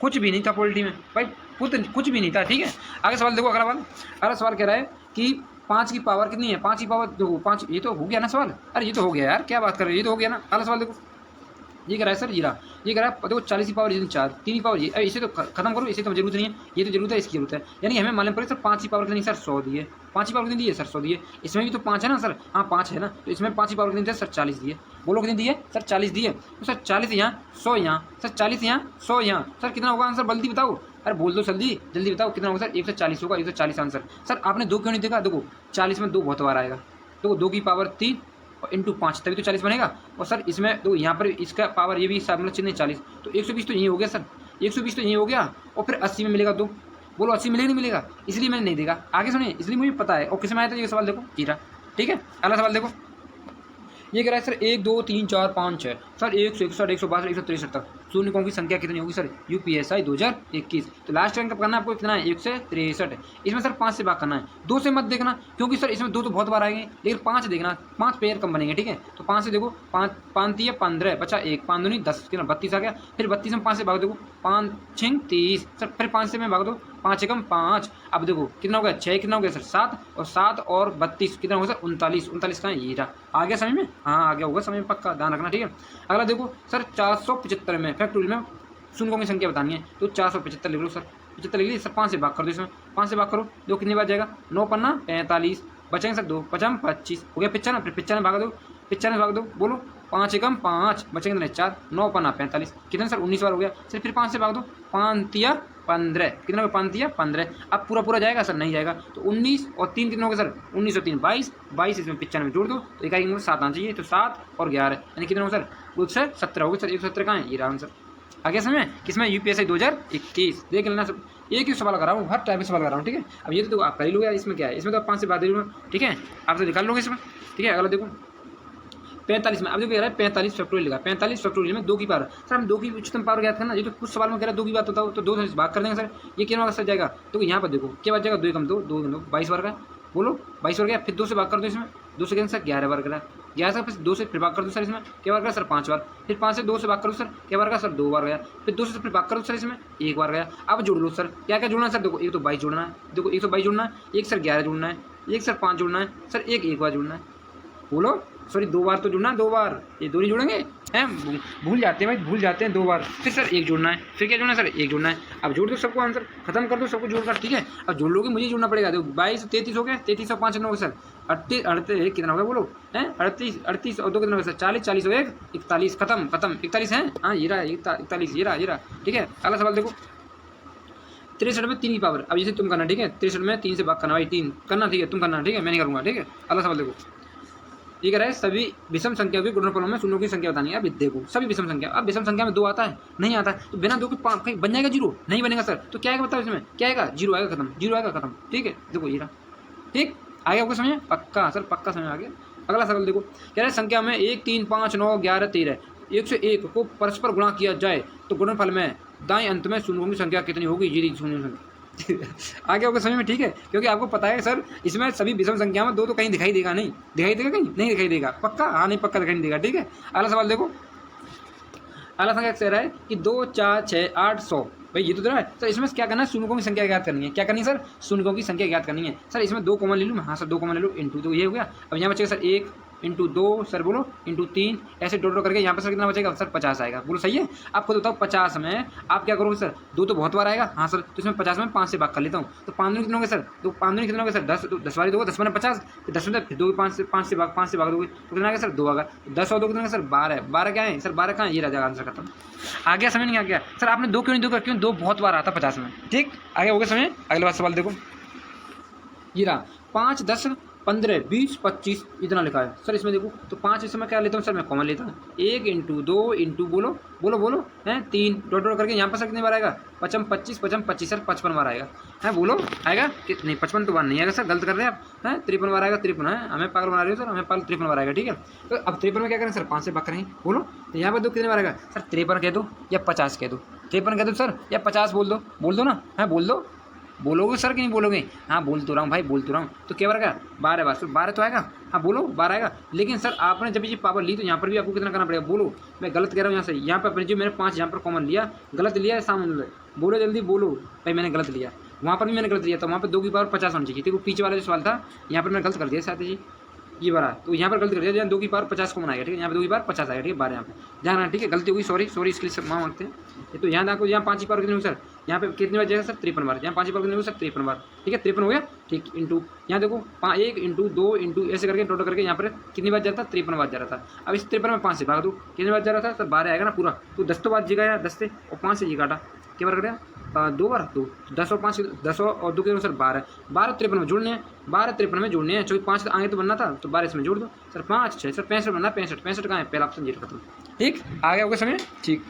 S1: कुछ भी नहीं था पॉलिटी में भाई, कुछ भी नहीं था, ठीक है। आगे सवाल देखो, अगला सवाल कह रहा है कि 5 की पावर कितनी है, 5 की पावर देखो 5, ये तो हो गया ना सवाल, अरे ये तो हो गया यार, क्या बात कर रहे हो, ये तो हो गया ना। अगला सवाल देखो, ये कह रहा है सर जीरा, ये कह रहा है देखो 40 की पावर 4, 3 की पावर, ये इसे तो खत्म करो, इसे तो जरूरत नहीं है, ये तो जरूरत है, इसकी जरूरत है, यानी हमें मालूम पड़े सर 5 की पावर कितनी सर 100 दी है, 5 की पावर कितनी दी है सर 100 दी है। इसमें भी तो 5 है ना सर, हाँ 5 है ना, तो इसमें 5 की पावर कितनी दी है सर 40 दी है। बोलो कितनी दी है सर 40 दी है, तो सर 40 यहाँ 100 यहाँ सर, 40 यहाँ 100 यहाँ सर, कितना होगा आंसर जल्दी बताओ, अरे बोल दो जल्दी जल्दी बताओ कितना होगा सर, 140 होगा, 140 आंसर। सर आपने 2 क्यों नहीं देखा, देखो 40 में 2 बहुत बार आएगा, तो 2 की पावर 3 और इंटू 5 तभी तो 40 बनेगा। और सर इसमें तो यहाँ पर इसका पावर ये भी मतलब चिन्ह 40, तो 120 तो यही हो गया सर, 120 तो यही हो गया, और फिर 80 में मिलेगा 2, बोलो 80 मिलेगा नहीं मिलेगा, इसलिए मैंने नहीं देखा। आगे सुनिए, इसलिए मुझे पता है, और किस में आया था ये सवाल देखो जीरा, ठीक है। अगला सवाल देखो, ये कह रहा है सर 1 2 3 4 5 6 सर, 161 162 163 तक शून्यों की संख्या कितनी होगी सर यूपीएसआई 2021। तो लास्ट रैंक कब करना है आपको कितना है 1 से 63। इसमें सर 5 से भाग करना है, 2 से मत देखना क्योंकि सर इसमें 2 तो बहुत बार आएंगे, लेकिन 5 देखना, 5 पेयर कम बनेंगे, ठीक है। तो 5 से देखो 5 5 3 15 बचा 1, 5 दूनी 10 कितना 32 आ गया। फिर 32 में 5 से भाग देखो 5 6 30 सर, फिर 5 से मैं भाग दो 5 एकम 5। अब देखो कितना हो गया 6, कितना हो गया सर 7 और 7 और 32 कितना होगा सर 39। 39 कहाँ है ये रहा, आ गया समझ में, हाँ आ गया होगा समझ में, पक्का ध्यान रखना, ठीक है। अगला देखो सर 475 में फैक्टोरियल में शून्यों की संख्या बतानी है, तो 475 लिख लो सर, 75 लिख ली सर, 5 से भाग कर दो, इसमें 5 से भाग करो, देखो कितनी बार जाएगा 9 पन्ना 45 बचेंगे सर 2 55 25 हो गया 95। फिर 95 भाग दो, 95 भाग दो, बोलो 5 एकम 5 बचेंगे कितने 4, 9 पन्ना 45 कितने सर 19 बार हो गया सर। फिर 5 से भाग दो 5 तिया 15 कितना हो गया 5 तिया 15। अब पूरा जाएगा सर, नहीं जाएगा, तो 19 और 3 कितने हो गए सर 19 और 3 22 22 इसमें 95 जोड़ दो तो इकाई में 7 आना चाहिए, तो 7 और 11 यानी कितने हो सर 117 हो गए सर। 117 कहाँ है ये रहा आंसर। आगे समय किसमें यूपीएसआई 2021 देख लेना सब, एक ही सवाल कर रहा हूँ, हर टाइप का सवाल कर रहा हूँ, ठीक है। अब ये तो आप कर ही लोगे, इसमें क्या है, इसमें तो आप 5 से बात दे लूँगा, ठीक है, आप तो निकाल लोगे इसमें, ठीक है। अगला देखो 45 में, अब देखो कह रहा है 45 फैक्टोरियल लिखा, 45 फैक्टोरियल में 2 की पावर, सर हम 2 की उच्चतम पावर ज्ञात करना, ये तो कुछ सवाल में कह रहा है 2 की बात बताओ, तो 2 से भाग कर देंगे सर, ये कितना सर जाएगा, तो यहाँ पर देखो क्या बात जाएगा 2 एकम 2 2 22 बार का, बोलो 22 बार गया। फिर 2 से भाग कर दो, इसमें 2 से सर 11 बार करा, 11 से फिर 2 से फिर भाग कर दो सर, इसमें क्या बार का सर 5 बार। फिर 5 से 2 से भाग करो सर, क्या बार का सर 2 बार गया। फिर 2 से फिर भाग करो सर, इसमें 1 बार गया। अब जोड़ लो सर, क्या क्या जोड़ना है सर, देखो एक तो 22 जोड़ना है, देखो 122 जोड़ना है, एक सर 11 जोड़ना है, एक सर 5 जोड़ना है सर, एक बार जोड़ना है, बोलो सॉरी 2 बार तो जुड़ना है, 2 बार, ये 2 नहीं जुड़ेंगे हैं, भूल जाते हैं भाई, भूल जाते हैं 2 बार। फिर सर 1 जोड़ना है, फिर क्या जोड़ना है सर 1 जोड़ना है। अब जोड़ दो सबको, आंसर खत्म कर दो सबको जोड़कर, ठीक है। अब जोड़ लोगे मुझे जोड़ना पड़ेगा, देखो 22 33 हो गया, 33 और 5 हो गए सर 38 कितना हो गया बोलो हैं 38 और 2 कितना हो गया सर 40 40 और 1 41 खत्म 41 है, हाँ ये रहा 41 ये रहा, ठीक है। अगला सवाल देखो 63 में 3 की पावर, अब जैसे तुम करना, ठीक है, 63 में 3 से भाग करना भाई, 3 करना, ठीक है, तुम करना, ठीक है, मैं नहीं करूँगा, ठीक है। अगला सवाल देखो ये कह रहा है सभी विषम संख्या के गुणनफलों में शून्यों की संख्या बतानी है। अब देखो सभी विषम संख्या, अब विषम संख्या में 2 आता है, नहीं आता है, तो बिना 2 के कहीं बन जाएगा 0, नहीं बनेगा सर, तो क्या आएगा बताओ इसमें, क्या आएगा 0 आएगा, खत्म 0 आएगा खत्म, ठीक है। देखो ये रहा, ठीक आगे आपको समझ पक्का सर, पक्का समझ आ गया। अगला सवाल देखो कह रहा है संख्या में 1 3 5 9 11 13 101 को परस्पर गुणा किया जाए तो गुणनफल में दाएं अंत में शून्यों की संख्या कितनी होगी, जी शून्य संख्या आगे होगा समझ में, ठीक है, क्योंकि आपको पता है सर इसमें सभी विषम संख्या में 2 तो कहीं दिखाई देगा, नहीं दिखाई देगा, कहीं नहीं दिखाई देगा, पक्का, हाँ नहीं पक्का दिखाई नहीं देगा, ठीक है। अगला सवाल देखो, अगला संख्या कह रहा है कि 2 4 6 8 100 भाई ये तो दे रहा है सर, इसमें क्या करना है शून्यों की संख्या ज्ञात करनी है, क्या करनी है सर शून्यों की संख्या ज्ञात करनी है सर। इसमें 2 कॉमन ले लूँ, हाँ सर 2 कॉमन ले लूँ इंटू, तो ये हो गया। अब यहाँ बचेगा सर 1 इंटू 2 सर बोलो इंटू 3 ऐसे डॉट करके यहाँ पर सर कितना बचेगा सर 50 आएगा, बोलो सही है। आप खुद बताओ 50 में आप क्या करोगे सर, 2 तो बहुत बार आएगा, हाँ सर, तो इसमें 50 में 5 से भाग कर लेता हूँ, तो 5 कितने होंगे सर, तो 5 कितने होंगे सर 10, तो 10 वाली दोगे 10 में 50, फिर 10 में फिर 2 5 से भाग दोगे तो कितना आएगा सर 2 आएगा, 10 और 2 कितने सर 12 क्या है सर 12 कहाँ ये रह जाएगा आंसर खत्म। आगे समझ नहीं आ गया सर, आपने 2 क्यों नहीं 2 क्यों 2 बहुत बार आता 50 में, ठीक आगे हो गया समझ। अगले बार सवाल देखो ये रहा 5 10 15 20 25 इतना लिखा है सर, इसमें देखो तो 5 इसमें क्या लेता हूँ सर, मैं कॉमन लेता हूँ, 1 इंटू 2 इंटू बोलो हैं 3 डॉट करके यहाँ पर सर कितनी बार आएगा 55 25 सर 55 बार आएगा, है बोलो आएगा नहीं 55 तो बार नहीं आएगा सर, गलत कर रहे हैं आप, हैं 53 बार आएगा, 53 है, हमें पागल बना रहे हो सर, हमें पागल 53 बार आएगा, ठीक है। तो अब 53 में क्या करें सर 5 से भाग करेंगे, बोलो तो यहाँ पर 2 कितने बार आएगा सर 53 कह दो या 50 कह दो, 53 कह दो सर या 50 बोल दो ना, है बोल दो, बोलोगे सर कि नहीं बोलोगे, हाँ बोल तो रहा हूँ भाई, बोल तो रहा हूँ, तो क्या बार 12 बार, सर 12 तो आएगा, हाँ बोलो 12 आएगा। लेकिन सर आपने जब ये पावर ली तो यहाँ पर भी आपको कितना करना पड़ेगा, बोलो मैं गलत कह रहा हूँ यहाँ से, यहाँ पर जो मैंने 5 यहाँ पर कॉमन लिया गलत लिया है सामने, बोलो जल्दी बोलो भाई मैंने गलत लिया, वहाँ पर भी मैंने गलत लिया था, वहाँ पर 2 की पावर 50 होनी चाहिए थी, वो पीछे वाला जो सवाल था यहाँ पर मैंने गलत कर दिया साथ जी ये बार, तो यहाँ पर गलती कर दिया, यहाँ 2 की पावर 50 को बनाएगा, ठीक है, यहाँ पर 2 की पावर 50 आएगा, ठीक है 12 यहाँ पे ध्यान रखना, ठीक है, गलती होगी सॉरी इसके लिए माँ मांगते हैं। तो यहाँ आपको यहाँ 5 की पावर कितनी होगी सर, यहाँ पे कितनी बार जाएगा सर 53 बार, यहाँ 5 की पावर कितनी होगी सर 53 बार, ठीक है 53 हो गया, ठीक इंटू यहाँ देखो 1 इंटू 2 इंटू ऐसे करके टोटल करके यहाँ पर कितनी बार जाता था 53 बार जा रहा था। अब इस 53 में 5 से भाग दो कितनी बार जा रहा था सर 12 आएगा ना पूरा, तो 10 तो बार जीगा 10 से और 5 से जी काटा क्या बार करेगा 2 बार, 2 10 और 5 10 और 2 के सर 12 53 में जोड़ने हैं, 53 में जोड़ने हैं, क्योंकि 5 आगे तो बनना था तो 12 इसमें जोड़ दो सर 5 6 सर 65 बनना, 65 कहाँ है पहला ऑप्शन जीरो खत्म, ठीक आगे होगा समय, ठीक।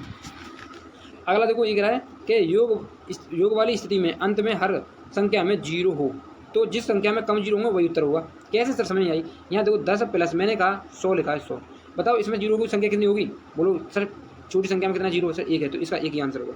S1: अगला देखो ये कह रहा है कि योग वाली स्थिति में अंत में हर संख्या में 0 हो तो जिस संख्या में कम 0 होंगे वही उत्तर होगा। कैसे सर समझ नहीं आई, यहाँ देखो 10 प्लस मैंने कहा 100 लिखा है 100, बताओ इसमें 0 की संख्या कितनी होगी, बोलो सर छोटी संख्या में कितना जीरो है सर, 1 है, तो इसका एक ही आंसर होगा।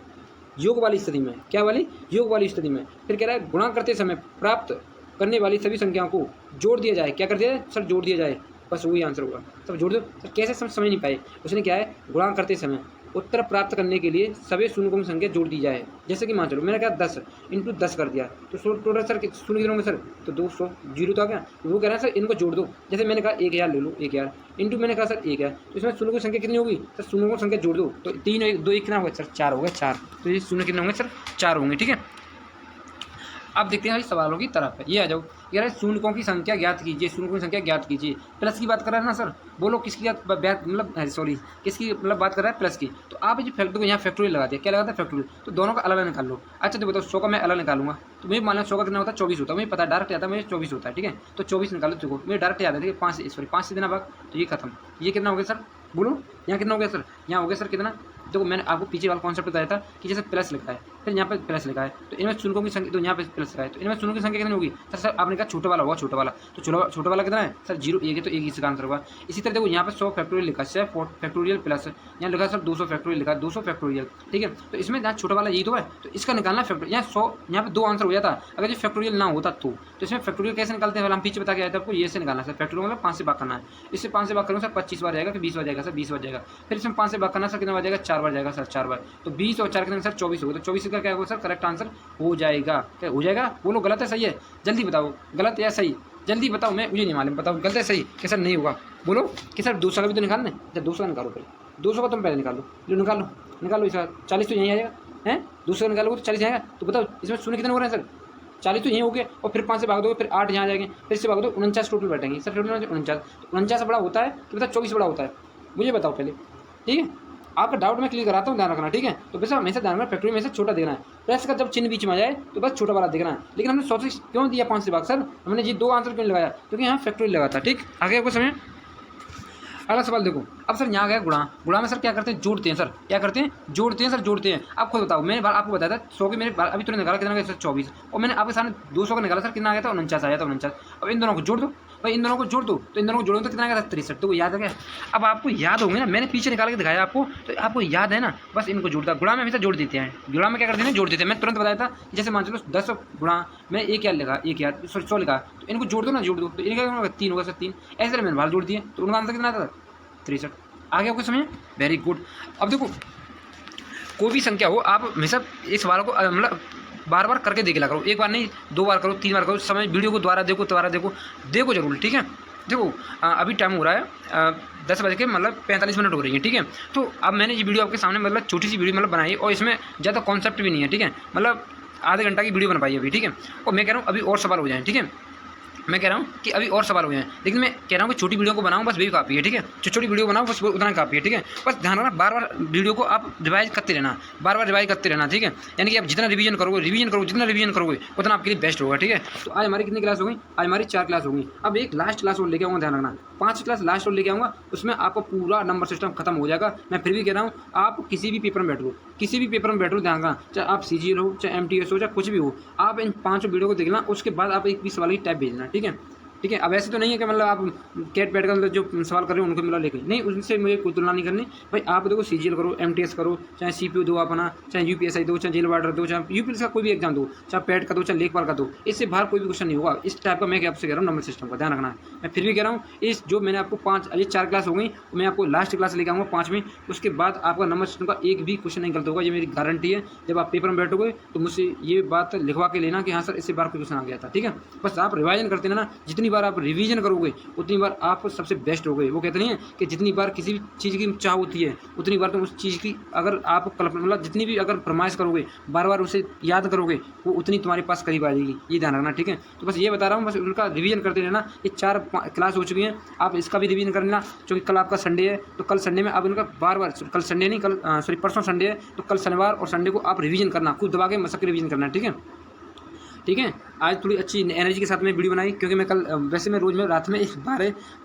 S1: योग वाली स्थिति में, क्या वाली, योग वाली स्थिति में। फिर कह रहा है गुणा करते समय प्राप्त करने वाली सभी संख्याओं को जोड़ दिया जाए, क्या कर दिया जाए सर, जोड़ दिया जाए, बस वही आंसर होगा। सब जोड़ दो सर, कैसे समझ नहीं पाए, उसने क्या है, गुणा करते समय उत्तर प्राप्त करने के लिए सभी शून्य की संख्या जोड़ दी जाए। जैसे कि मान चलो मैंने कहा 10 इंटू 10 कर दिया, तो टोटल सर शून्य कितने होंगे सर, तो 200, जीरो तो आ गया। वो कह रहा है सर इनको जोड़ दो, जैसे मैंने कहा 1000 ले लो, 1000 इंटू मैंने कहा सर 1 है, तो इसमें शून्य की संख्या कितनी होगी सर, शून्य की संख्या जोड़ दो, तो 3 2 1 कितना होगा सर, 4 हो गया, 4, तो ये शून्य कितने होंगे सर, 4 होंगे, ठीक है। अब देखते हैं सवालों की तरफ है, ये आ जाओ, यार शून्यों की संख्या ज्ञात कीजिए, शून्यों की संख्या ज्ञात कीजिए, प्लस की बात कर रहा है ना सर, बोलो किसकी मतलब सॉरी किसकी मतलब बात कर रहा है, प्लस की। तो आप ये फैक्टर को यहाँ फैक्टोरियल लगा दिया, क्या लगाता है फैक्टोरियल, तो दोनों का अलग अलग निकाल लो। अच्छा तो बताओ 100 का मैं अलग निकालूंगा, तो मुझे मान लो 100 का कितना होता है, 24 होता है, मुझे पता है डायरेक्ट आता है, मुझे 24 होता है, ठीक है, तो 24 निकालो, देखो मुझे डायरेक्ट याद है, ठीक है, 5 से देना भाग, तो ये खत्म, ये कितना हो गया सर, बोलो यहाँ कितना हो गया सर, यहाँ हो गया सर कितना, देखो मैंने आपको पीछे वाला कॉन्सेप्ट बताया था कि जैसे प्लस लिखा है, फिर यहाँ पे प्लस लिखा है, तो इनमें शून्यों की संख्या, तो यहाँ पे प्लस लिखा है, तो इनमें शून्यों की संख्या कितनी होगी सर, आपने कहा छोटा वाला होगा, छोटा वाला, तो छोटा वाला कितना है सर, 0 1 है, तो 1 इसका आंसर होगा। इसी तरह देखो यहाँ पे 100 फैक्टोरियल लिखा है, 100 फैक्टोरियल प्लस यहाँ लिखा है सर 200 फैक्टोरियल लिखा है, 200 फैक्टोरियल, ठीक है, तो इसमें जहाँ छोटा वाला यही तो है, तो इसका निकालना फैक्टोरियल, यहाँ 100 यहाँ पे 2 आंसर हो जाता अगर ये फैक्टोरियल ना होता तो इसमें फैक्टोरियल कैसे निकालते हैं, हम पीछे बता के आए थे आपको, ये से निकालना सर, फैक्टोरियल मतलब 5 से भाग करना है, इससे 5 से भाग करूँगा सर 25 बार जाएगा, फिर 20 बार जाएगा सर, 20 बार जाएगा, फिर इसमें 5 से भाग करना सर कितना बार जाएगा, 4 बार जाएगा सर, 4 बार, तो 20 और 4 कितने सर 24 होगा, तो 24 का क्या होगा सर, करेक्ट आंसर हो जाएगा, क्या हो जाएगा, बोलो गलत है सही है, जल्दी बताओ गलत या सही, जल्दी बताओ, मैं मुझे नहीं मालूम, बताओ गलत है सही कि सर नहीं होगा, बोलो कि सर 200 का भी तो निकालना है, जब 200 का निकालो पहले, 200 का तुम पहले निकालो, लो निकालो इसका 40 तो यहीं आ जाएगा, हैं 200 का निकालोगे तो 40 आएगा, तो बताओ इसमें शून्य कितने हो रहे हैं सर, 40 तो यहीं हो गए, और फिर 5 से भाग दोगे, फिर 8 यहाँ आ जाएंगे, फिर से भाग दो 49 टोटल बैठेंगे सर, टोटल 49, तो 49 बड़ा होता है कि बताओ 24 बड़ा होता है, मुझे बताओ पहले, ठीक है, आपका डाउट मैं क्लियर कराता हूँ, ध्यान रखना, ठीक है, तो वैसे हमेशा ध्यान रखना फैक्टोरियल में से छोटा देखना है, प्लस का जब चिन्ह बीच में आ जाए तो बस छोटा वाला देखना है, लेकिन हमने 100 से क्यों दिया 5 से भाग सर, हमने ये 2 आंसर क्यों लगाया, क्योंकि यहाँ फैक्टोरियल लगा था, ठीक, आगे आपको समय। अगला सवाल देखो, अब सर यहाँ गया गुणा में सर क्या करते हैं, जोड़ते हैं सर, क्या करते हैं, जोड़ते हैं सर, जोड़ते हैं। आप खुद बताओ, मैंने आपको बताया था 100 के मेरे अभी तुमने निकाला कितना गया सर 24, और मैंने आपके सामने 200 का निकाला सर कितना आया था 49 आया था 49। अब इन दोनों को जोड़ दो भाई, इन दोनों को जोड़ दो, तो इन दोनों को जोड़ो तो कितना आया था 63, तो याद है क्या, अब आपको याद होंगे ना, मैंने पीछे निकाल के दिखाया आपको, तो आपको याद है ना, बस इनको जोड़ता, गुणा में हमेशा जोड़ देते हैं, गुणा में क्या करते हैं जोड़ देते हैं, मैं तुरंत बताया था, जैसे मान चलो 10 गुणा मैं 1 याद लिखा, 1 याद 100 लिखा, तो इनको जोड़ दो ना, जोड़ दो, तो इनका 3 होगा सर 3, ऐसे मैंने बाहर जोड़ दिए, तो उनका आंसर कितना आता था 63। आगे आपको समझ, वेरी गुड। अब देखो कोई भी संख्या हो, आप हमेशा इस सवाल को मतलब बार बार करके देख लिया करो, एक बार नहीं 2 बार करो, 3 बार करो, समय वीडियो को दोबारा देखो जरूर, ठीक है। देखो अभी टाइम हो रहा है 10 बज के मतलब 45 मिनट हो रही है, ठीक है। तो अब मैंने ये वीडियो आपके सामने मतलब छोटी सी वीडियो मतलब बनाई, और इसमें ज़्यादा कॉन्सेप्ट भी नहीं है, ठीक है, मतलब आधे घंटा की वीडियो बन पाई अभी, ठीक है। और मैं कह रहा हूँ अभी और सवाल हो जाए, ठीक है, मैं कह रहा हूँ कि अभी और सवाल हो जाए, लेकिन मैं कह रहा हूँ कि छोटी वीडियो को बनाऊँ बस वही काफ़ी है, ठीक है, छोटी वीडियो बनाओ बस उतना काफ़ी है, ठीक है। बस ध्यान रखना बार बार वीडियो को आप रिवाइज करते रहना, बार बार रिवाइज करते रहना, ठीक है, यानी कि आप जितना रिवीजन करोगे जितना रिवीजन करोगे उतना आपके लिए बेस्ट होगा, ठीक है। तो आज हमारी कितनी क्लास हो गई, आज हमारी 4 क्लास हो गई। अब एक लास्ट क्लास और लेके आऊँगा, ध्यान रखना 5 क्लास लास्ट और लेके आऊँगा, उसमें आपका पूरा नंबर सिस्टम खत्म हो जाएगा। मैं फिर भी कह रहा हूँ आप किसी भी पेपर में बैठो, ध्यान रखना, चाहे आप CGL हो, चाहे MTS हो, चाहे कुछ भी हो, आप इन 5 वीडियो को देखना, उसके बाद आप एक भी सवाल की टाइप भेजना, ठीक है। ठीक है, अब ऐसे तो नहीं है कि मतलब आप कैट पैट का मतलब जो सवाल कर रहे हो उनको मिला लेके, नहीं, उनसे मुझे कोई तुलना नहीं करनी भाई। आप देखो CGL करो, MTS करो, चाहे CPU दो अपना, चाहे UPSI दो, चाहे जेल वार्डर दो, चाहे UPSI का कोई भी एग्जाम दो, चाहे पैट का दो, चाहे लेखपाल का दो, इससे बाहर कोई भी क्वेश्चन नहीं होगा। इस टाइप का मैं आपसे कह रहा हूँ नंबर सिस्टम का ध्यान रखना है। मैं फिर भी कह रहा हूँ इस जो मैंने आपको 4 क्लास हो गई, मैं आपको लास्ट क्लास लेके आऊँगा 5वीं, उसके बाद आपका नंबर सिस्टम का एक भी क्वेश्चन नहीं गलत होगा, ये मेरी गारंटी है। जब आप पेपर में बैठोगे तो मुझसे ये बात लिखवा के लेना कि हाँ सर इससे बार कोई क्वेश्चन आ गया था, ठीक है। बस आप रिवाइजन करते रहना, जितनी बार आप रिवीजन करोगे उतनी बार आप सबसे बेस्ट हो गए। वो कहते नहीं है कि जितनी बार किसी भी चीज़ की चाह होती है उतनी बार तुम उस चीज़ की अगर आप कल्पना मतलब जितनी भी अगर फरमाइश करोगे, बार बार उसे याद करोगे, वो उतनी तुम्हारे पास करीब आ जाएगी, ये ध्यान रखना, ठीक है। तो बस ये बता रहा हूँ, बस उनका रिवीजन करते रहना। ये 4 क्लास हो चुकी हैं, आप इसका भी रिवीजन कर लेना, क्योंकि कल आपका संडे है, तो कल संडे में आप इनका बार कल संडे नहीं, परसों संडे है, तो कल शनिवार और संडे को आप रिवीजन करना, खुद दबा के मसक के रिवीजन करना, ठीक है। ठीक है, आज थोड़ी अच्छी एनर्जी के साथ में वीडियो बनाई, क्योंकि मैं कल वैसे मैं रोज़ में रात में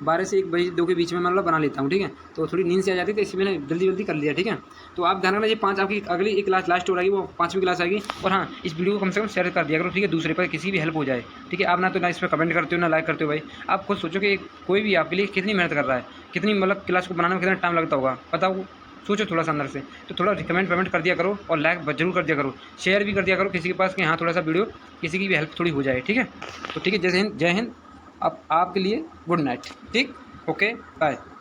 S1: 12 से 1 बजे 2 के बीच में मतलब बना लेता हूँ, ठीक है। तो थोड़ी नींद से आ जाती है, तो इसलिए मैंने जल्दी कर लिया, ठीक है। तो आप ध्यान रखना, ये 5 आपकी अगली एक क्लास लास्ट हो रही वो 5वीं क्लास आएगी। और हाँ, इस वीडियो को कम से कम शेयर कर दिया करो, ठीक है, दूसरे पर किसी भी हेल्प हो जाए, ठीक है। आप ना तो ना इस पर कमेंट करते हो ना लाइक करते हो भाई, आप खुद सोचो कि कोई भी आपके लिए कितनी मेहनत कर रहा है, कितनी मतलब क्लास को बनाने में कितना टाइम लगता होगा, बताओ सोचो थोड़ा सा अंदर से। तो थोड़ा रिकमेंड पेमेंट कर दिया करो और लाइक जरूर कर दिया करो, शेयर भी कर दिया करो किसी के पास कि हाँ थोड़ा सा वीडियो किसी की भी हेल्प थोड़ी हो जाए, ठीक है। तो ठीक है, जय हिंद, जय हिंद। अब आपके लिए गुड नाइट, ठीक, ओके, बाय।